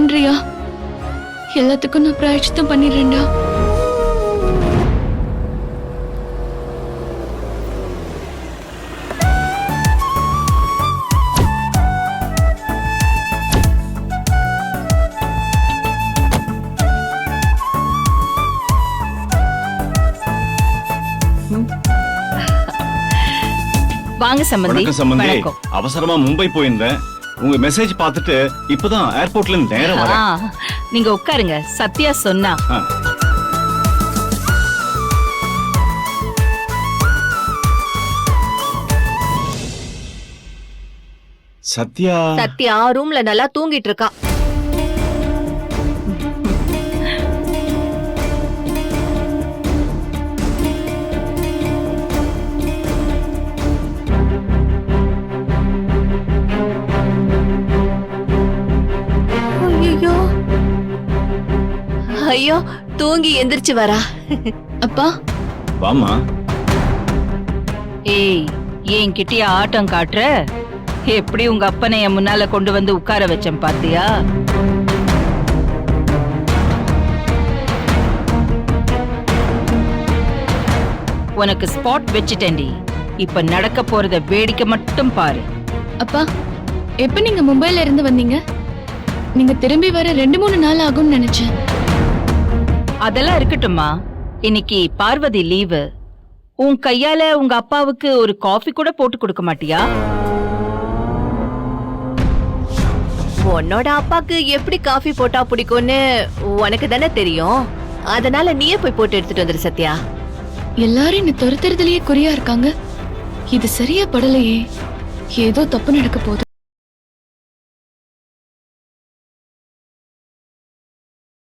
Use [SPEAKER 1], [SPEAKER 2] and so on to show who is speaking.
[SPEAKER 1] பண்றியா? எல்லாத்துக்கும் நான் பிராயச்சித்தம் பண்ணிடுறேன்டா.
[SPEAKER 2] வாங்க சம்பந்தி.
[SPEAKER 3] வணக்கம் சம்பந்தி.
[SPEAKER 2] வணக்கம்.
[SPEAKER 3] அவசரமா மும்பை போயிருந்தேன். உங்க மெசேஜ் பார்த்துட்டு இப்பதான் ஏர்போர்ட்ல இருந்து நேரா வரேன்.
[SPEAKER 2] நீங்க உட்காருங்க. சத்யா சொன்னா.
[SPEAKER 3] சத்யா
[SPEAKER 4] ரூம்ல நல்லா தூங்கிட்டு இருக்கா. ஐயோ, தூங்கி எந்திரிச்சு வரா.
[SPEAKER 1] அப்பா
[SPEAKER 3] வாமா.
[SPEAKER 2] ஏய், ஏன் கிட்டியா ஆட்டம் காட்டுற? எப்படி உங்க அப்பனை என் முன்னால கொண்டு வந்து உட்கார வச்சேன் பாத்தியா? உனக்கு ஸ்பாட் வச்சுட்டேன்டி. இப்ப நடக்க போறத வேடிக்கை மட்டும் பாரு.
[SPEAKER 1] அப்பா, எப்ப நீங்க மும்பைல இருந்து வந்தீங்க? நீங்க திரும்பி வர 2-3 நாள் ஆகும்னு நினைச்சேன்.
[SPEAKER 2] அதெல்லாம் இருக்கட்டும்மா. இன்னைக்கு பார்வதி லீவு. உன் கையால உங்க அப்பாவுக்கு ஒரு காஃபி கூட போட்டு கொடுக்க மாட்டியா?
[SPEAKER 4] உன்னோட அப்பாக்கு எப்படி காஃபி போட்டா பிடிக்கும்னு உனக்கு தானே தெரியும். அதனால நீயே போய் போட்டு எடுத்துட்டு வந்துரு சத்யா.
[SPEAKER 1] எல்லாரும் என்ன துரத்துறதுலயே குறியா இருக்காங்க. இது சரியா படலையே. ஏதோ தப்பு நடக்க போகுது.